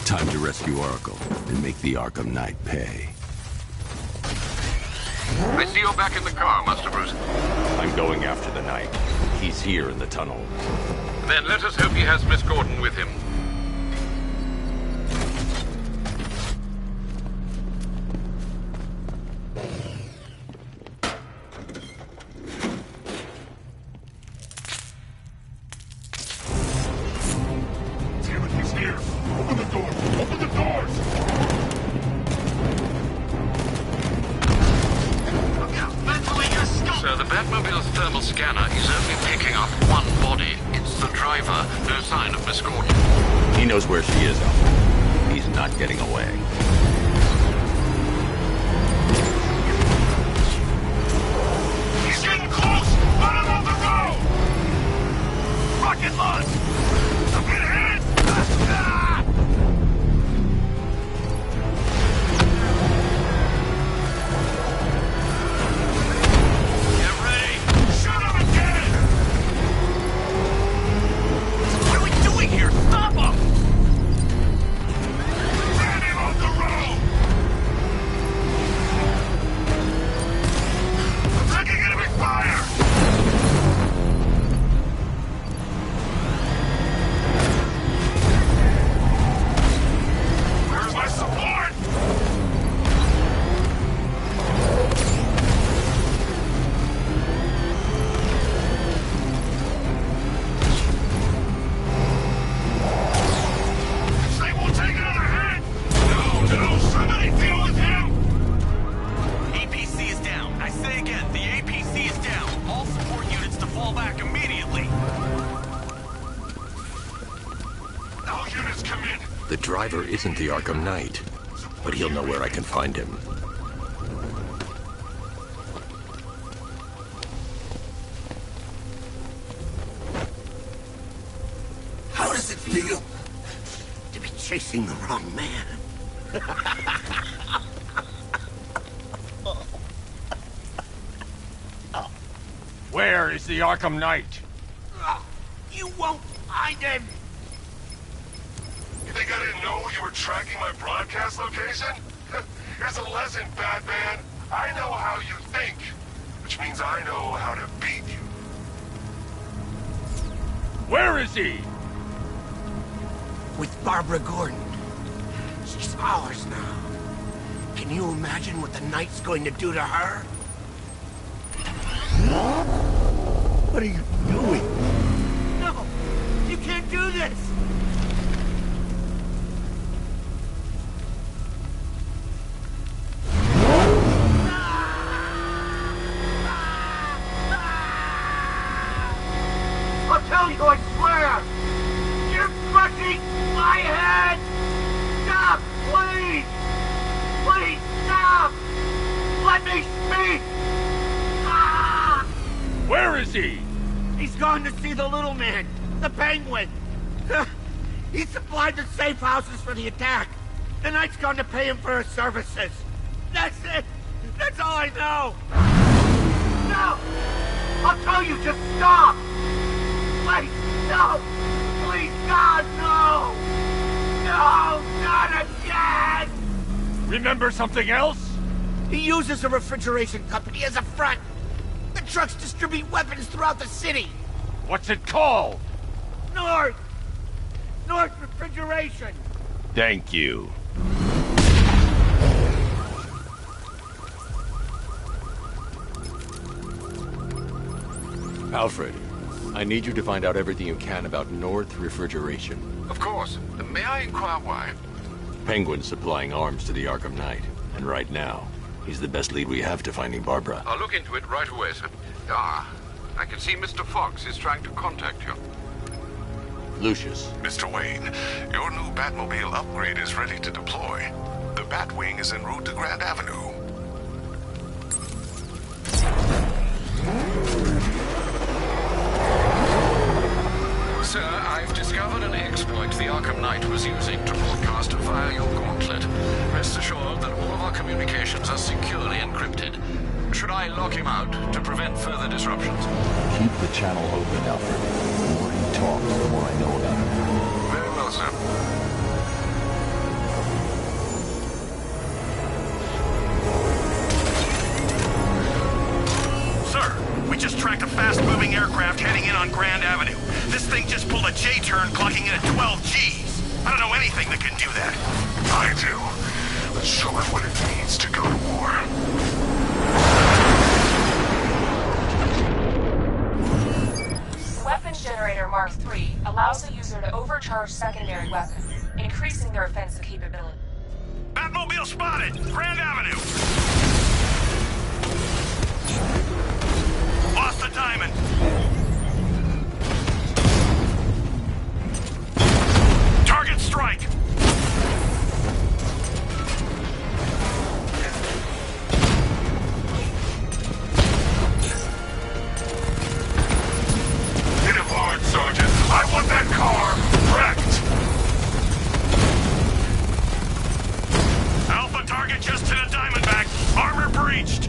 Time to rescue Oracle and make the Arkham Knight pay. I see you're back in the car, Master Bruce. I'm going after the Knight. He's here in the tunnel. Then let us hope he has Miss Gordon with him. Damn it, he's here! Open the door! Open the doors! Sir, the Batmobile's thermal scanner is only picking up one body. It's the driver. No sign of Miss Gordon. He knows where she is, Alfred. He's not getting away. He's getting close! Let him on the road! Rocket launch! I'm gonna hit! Get ready! Shoot him again! What are we doing here? Stop him! Ran him off the road! I'm taking enemy fire! come in. The driver isn't the Arkham Knight, but he'll know where I can find him. How does it feel to be chasing the wrong man? Where is the Arkham Knight? You won't find him! You think I didn't know you were tracking my broadcast location? Here's a lesson, Batman. I know how you think, which means I know how to beat you. Where is he? With Barbara Gordon. She's ours now. Can you imagine what the Knight's going to do to her? What are you doing? No! You can't do this! I'll tell you, I swear! You're crushing my head! Stop, please! Please, stop! Let me speak! Ah! Where is he? He's gone to see the little man, the Penguin. He supplied the safe houses for the attack. The Knight's gone to pay him for his services. That's it! That's all I know! No! I'll tell you, just stop! Wait, no! Please, God, no! No, not again! Remember something else? He uses a refrigeration company as a front. The trucks distribute weapons throughout the city. What's it called? North Refrigeration. Thank you. Alfred, I need you to find out everything you can about North Refrigeration. Of course. May I inquire why? Penguin's supplying arms to the Arkham Knight, and right now, he's the best lead we have to finding Barbara. I'll look into it right away, sir. Ah, I can see Mr. Fox is trying to contact you. Lucius. Mr. Wayne, your new Batmobile upgrade is ready to deploy. The Batwing is en route to Grand Avenue. Sir, I've discovered an exploit the Arkham Knight was using to broadcast via your gauntlet. Rest assured that all of our communications are securely encrypted. Should I lock him out to prevent further disruptions? Keep the channel open, Alfred. The more he talks, the more I know about him. Very well, sir. Sir, we just tracked a fast-moving aircraft heading in on Grand Avenue. This thing just pulled a J-turn, clocking in at 12 Gs. I don't know anything that can do that. I do. Let's show it what it means to go to war. Weapons Generator Mark III allows the user to overcharge secondary weapons, increasing their offensive capability. Batmobile spotted! Grand Avenue! Lost the diamond! Target strike! Hit him hard, Sergeant! I want that car wrecked! Alpha target just hit a Diamondback. Armor breached.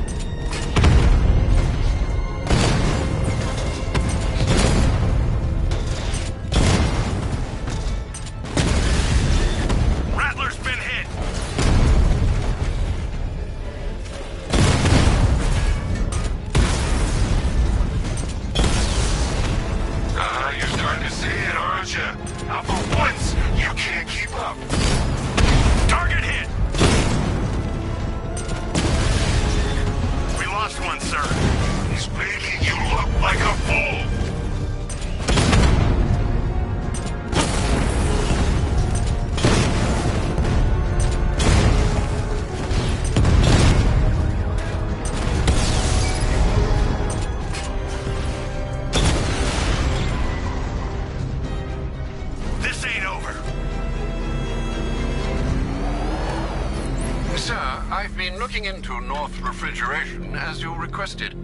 I've been looking into North Refrigeration as you requested.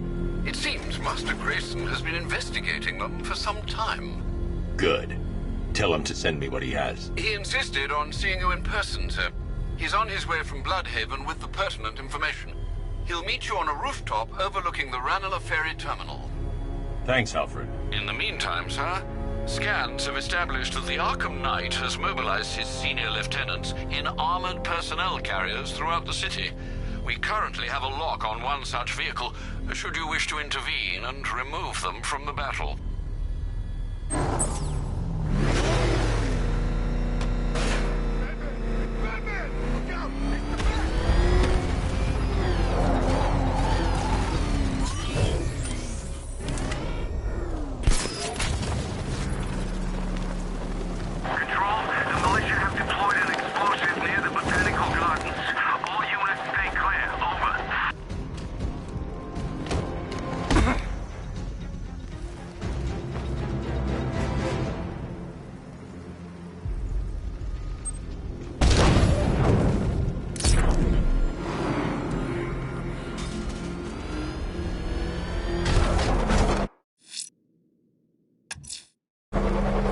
It seems Master Grayson has been investigating them for some time. Good. Tell him to send me what he has. He insisted on seeing you in person, sir. He's on his way from Bloodhaven with the pertinent information. He'll meet you on a rooftop overlooking the Ranelagh Ferry Terminal. Thanks, Alfred. In the meantime, sir, scans have established that the Arkham Knight has mobilized his senior lieutenants in armored personnel carriers throughout the city. We currently have a lock on one such vehicle, should you wish to intervene and remove them from the battle.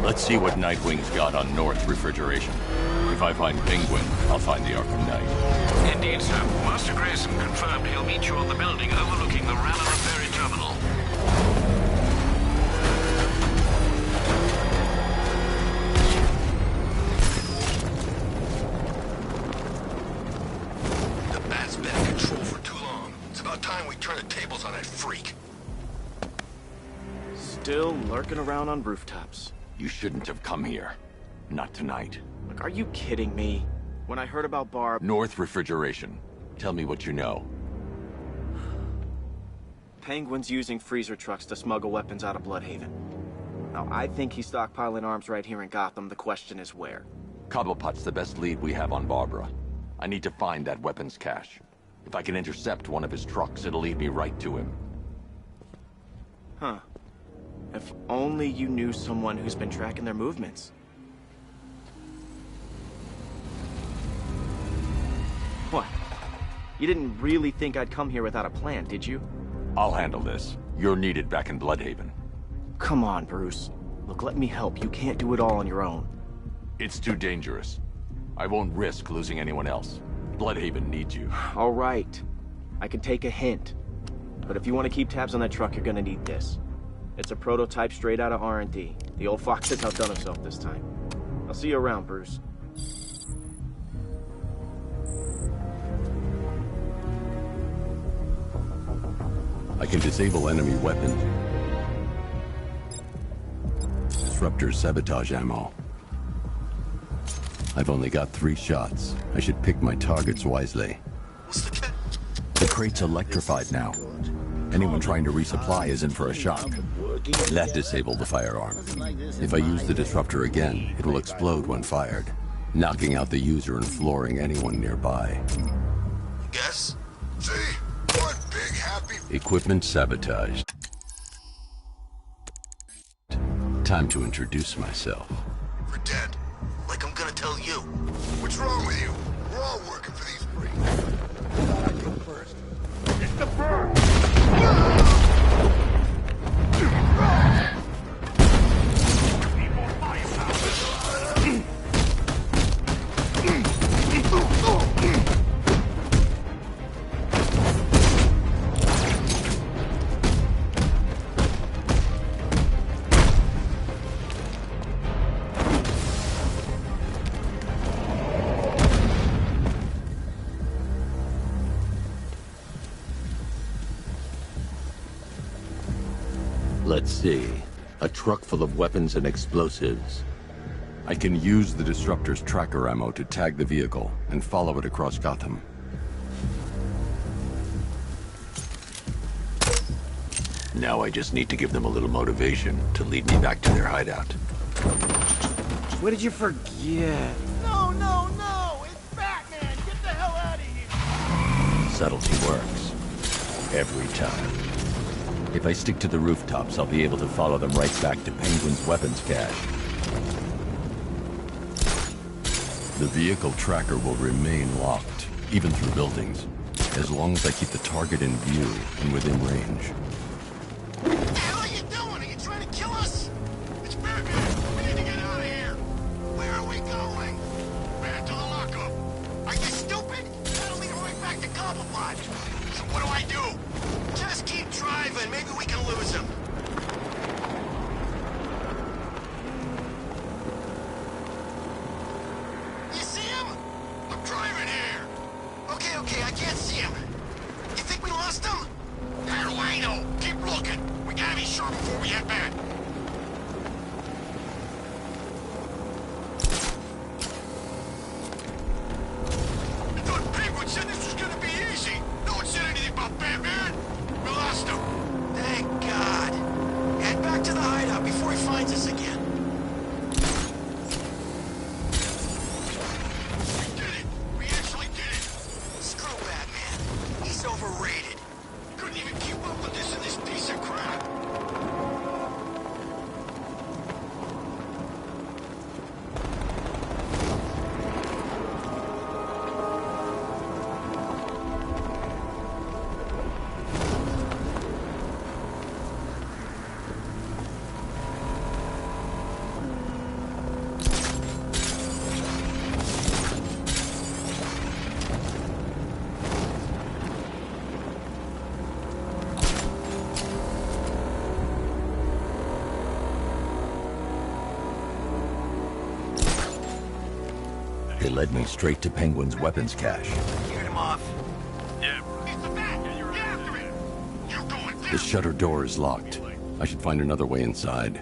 Let's see what Nightwing's got on North Refrigeration. If I find Penguin, I'll find the Arkham Knight. Indeed, sir. Master Grayson confirmed he'll meet you on the building overlooking the Ranelagh Ferry Terminal. The Bat's been in control for too long. It's about time we turn the tables on that freak. Still lurking around on rooftops. You shouldn't have come here. Not tonight. Look, are you kidding me? When I heard about Barb... North Refrigeration. Tell me what you know. Penguin's using freezer trucks to smuggle weapons out of Bloodhaven. Now, I think he's stockpiling arms right here in Gotham. The question is where. Cobblepot's the best lead we have on Barbara. I need to find that weapons cache. If I can intercept one of his trucks, it'll lead me right to him. Huh. If only you knew someone who's been tracking their movements. What? You didn't really think I'd come here without a plan, did you? I'll handle this. You're needed back in Bloodhaven. Come on, Bruce. Look, let me help. You can't do it all on your own. It's too dangerous. I won't risk losing anyone else. Bloodhaven needs you. All right. I can take a hint. But if you want to keep tabs on that truck, you're gonna need this. It's a prototype straight out of R&D. The old fox has outdone himself this time. I'll see you around, Bruce. I can disable enemy weapons. Disruptor sabotage ammo. I've only got 3 shots. I should pick my targets wisely. The crate's electrified now. Anyone trying to resupply is in for a shock. That disabled the firearm. If I use the disruptor again, it will explode when fired, knocking out the user and flooring anyone nearby. Guess? See? One big happy... Equipment sabotaged. Time to introduce myself. We're dead. Like I'm gonna tell you. What's wrong with you? We're all working for these freaks. I thought I'd go first. It's the bird! Let's see. A truck full of weapons and explosives. I can use the disruptor's tracker ammo to tag the vehicle and follow it across Gotham. Now I just need to give them a little motivation to lead me back to their hideout. What did you forget? No, no, no! It's Batman! Get the hell out of here! Subtlety works. Every time. If I stick to the rooftops, I'll be able to follow them right back to Penguin's weapons cache. The vehicle tracker will remain locked, even through buildings. as long as I keep the target in view and within range. What the hell are you doing? Are you trying to kill us? It's Batman. We need to get out of here. Where are we going? Back to the lockup. Are you stupid? That'll lead right back to Cobblepot. So what do I do? Just keep driving. Maybe we can lose him. You see him? I'm driving here. Okay, I can't see him. You think we lost him? How do I know? Keep looking. We gotta be sure before we head back. I thought Penguin said this was gonna be easy. No one said anything about Batman. We lost him. Thank God. Head back to the hideout before he finds us again. We did it. We actually did it. Screw Batman. He's overrated. Couldn't even keep up with this in this piece of crap. They led me straight to Penguin's weapons cache. Get him off. Yeah. It's the bat. Get after it. You going The shutter door is locked. I should find another way inside.